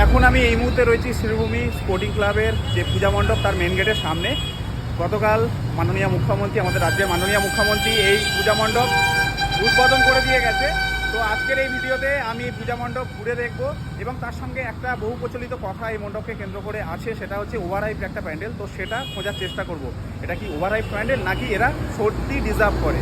এখন আমি এই মুহূর্তে রয়েছি শ্রীভূমি স্পোর্টিং ক্লাবের যে পূজা মণ্ডপ তার মেন গেটের সামনে। গতকাল মাননীয় মুখ্যমন্ত্রী, আমাদের রাজ্যের মাননীয় মুখ্যমন্ত্রী এই পূজা মণ্ডপ উদ্বোধন করে দিয়ে গেছে। তো আজকের এই ভিডিওতে আমি পূজা মণ্ডপ ঘুরে দেখব এবং তার সঙ্গে একটা বহু প্রচলিত কথা এই মণ্ডপকে কেন্দ্র করে আছে, সেটা হচ্ছে ওভারহাইপ একটা প্যান্ডেল। তো সেটা খোঁজার চেষ্টা করব, এটা কি ওভারহাইপ প্যান্ডেল নাকি এরা সত্যি ডিজার্ভ করে।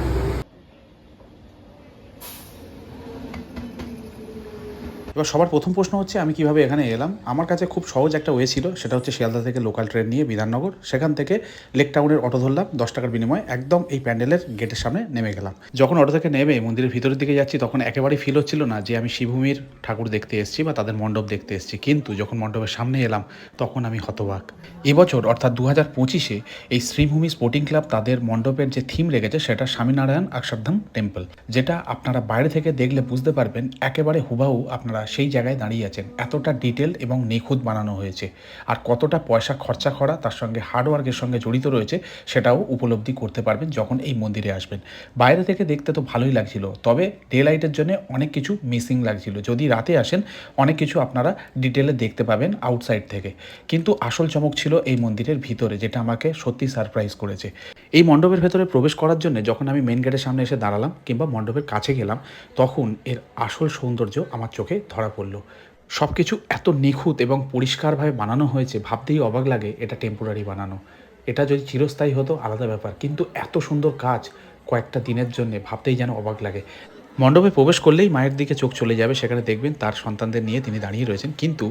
এবার সবার প্রথম প্রশ্ন হচ্ছে আমি কিভাবে এখানে এলাম। আমার কাছে খুব সহজ একটা ওয়ে ছিল, সেটা হচ্ছে শিয়ালদা থেকে লোকাল ট্রেন নিয়ে বিধাননগর, সেখান থেকে লেক টাউনের অটো ধরলাম 10 টাকার বিনিময়ে, একদম এই প্যান্ডেলের গেটের সামনে নেমে গেলাম। যখন অটো থেকে নেমে মন্দিরের ভিতরের দিকে যাচ্ছি তখন একেবারেই ফিল হচ্ছিল না যে আমি শ্রীভূমির ঠাকুর দেখতে এসেছি বা তাদের মণ্ডপ দেখতে এসেছি, কিন্তু যখন মণ্ডপের সামনে এলাম তখন আমি হতবাক। এবছর অর্থাৎ 2025-এ এই শ্রীভূমি স্পোর্টিং ক্লাব তাদের মণ্ডপের যে থিম রেখেছে সেটা স্বামীনারায়ণ অক্ষরধাম টেম্পল, যেটা আপনারা বাইরে থেকে দেখলে বুঝতে পারবেন একেবারে হুবাহু আপনারা সেই জায়গায় দাঁড়িয়ে আছেন। এতটা ডিটেল এবং নিখুঁত বানানো হয়েছে, আর কতটা পয়সা খরচা করা তার সঙ্গে হার্ডওয়ার্কের সঙ্গে জড়িত রয়েছে সেটাও উপলব্ধি করতে পারবেন যখন এই মন্দিরে আসবেন। বাইরে থেকে দেখতে তো ভালোই লাগছিল, তবে ডে লাইটের জন্য অনেক কিছু মিসিং লাগছিল। যদি রাতে আসেন অনেক কিছু আপনারা ডিটেলে দেখতে পাবেন আউটসাইড থেকে, কিন্তু আসল চমক ছিল এই মন্দিরের ভিতরে, যেটা আমাকে সত্যি সারপ্রাইজ করেছে। এই মণ্ডপের ভেতরে প্রবেশ করার জন্য যখন আমি মেন গেটের সামনে এসে দাঁড়ালাম কিংবা মণ্ডপের কাছে গেলাম, তখন এর আসল সৌন্দর্য আমার চোখে ধরা পড়ল। সব কিছু এত নিখুঁত এবং পরিষ্কারভাবে বানানো হয়েছে, ভাবতেই অবাক লাগে এটা টেম্পোরারি বানানো। এটা যদি চিরস্থায়ী হতো আলাদা ব্যাপার, কিন্তু এত সুন্দর কাজ কয়েকটা দিনের জন্য ভাবতেই যেন অবাক লাগে। মণ্ডপে প্রবেশ করলেই মায়ের দিকে চোখ চলে যাবে, সেখানে দেখবেন তার সন্তানদের নিয়ে তিনি দাঁড়িয়ে রয়েছেন, কিন্তু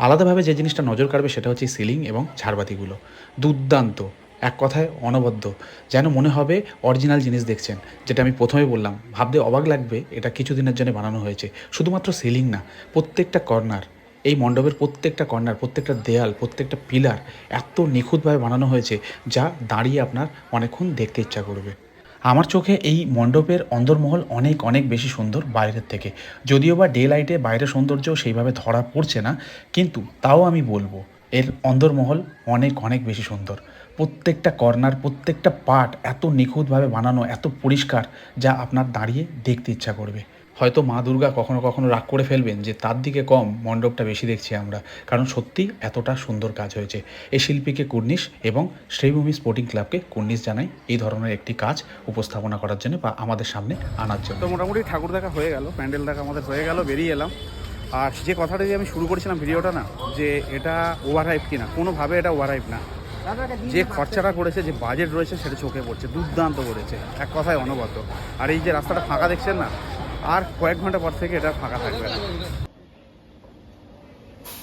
আলাদাভাবে যে জিনিসটা নজর কাড়বে সেটা হচ্ছে সিলিং এবং ঝাড়বাতিগুলো। দুর্দান্ত, এক কথায় অনবদ্য, যেন মনে হবে অরিজিনাল জিনিস দেখছেন। যেটা আমি প্রথমে বললাম, ভাবতে অবাক লাগবে এটা কিছুদিনের জন্য বানানো হয়েছে। শুধুমাত্র সিলিং না, প্রত্যেকটা কর্নার, এই মণ্ডপের প্রত্যেকটা কর্নার, প্রত্যেকটা দেয়াল, প্রত্যেকটা পিলার এত নিখুঁতভাবে বানানো হয়েছে যা দাঁড়িয়ে আপনার অনেকক্ষণ দেখতে ইচ্ছা করবে। আমার চোখে এই মণ্ডপের অন্দরমহল অনেক অনেক বেশি সুন্দর বাইরের থেকে, যদিও বা ডে লাইটে বাইরের সৌন্দর্য সেইভাবে ধরা পড়ছে না, কিন্তু তাও আমি বলবো এর অন্দরমহল অনেক অনেক বেশি সুন্দর। প্রত্যেকটা কর্নার, প্রত্যেকটা পার্ট এত নিখুঁতভাবে বানানো, এত পরিষ্কার, যা আপনার দাঁড়িয়ে দেখতে ইচ্ছা করবে। হয়তো মা দুর্গা কখনো কখনো রাগ করে ফেলবেন যে তার দিকে কম মণ্ডপটা বেশি দেখছি আমরা, কারণ সত্যি এতটা সুন্দর কাজ হয়েছে। এই শিল্পীকে কুর্নিশ এবং শ্রীভূমি স্পোর্টিং ক্লাবকে কুর্নিশ জানাই এই ধরনের একটি কাজ উপস্থাপনা করার জন্য বা আমাদের সামনে আনার জন্য। তো মোটামুটি ঠাকুর দেখা হয়ে গেল, প্যান্ডেল দেখা আমাদের হয়ে গেল, বেরিয়ে এলাম। আর যে কথাটা দিয়ে আমি শুরু করেছিলাম ভিডিওটা না, যে এটা ওভারহাইপ কিনা, কোনোভাবে এটা ওভারহাইপ না। যে খরচাটা করেছে, যে বাজেট রয়েছে সেটা চোখে পড়ছে, দুর্দান্ত করেছে, এক কথায় অনবদ্য। আর এই যে রাস্তাটা ফাঁকা দেখছেন না, আর কয়েক ঘন্টা পর থেকে এটা ফাঁকা থাকবে না।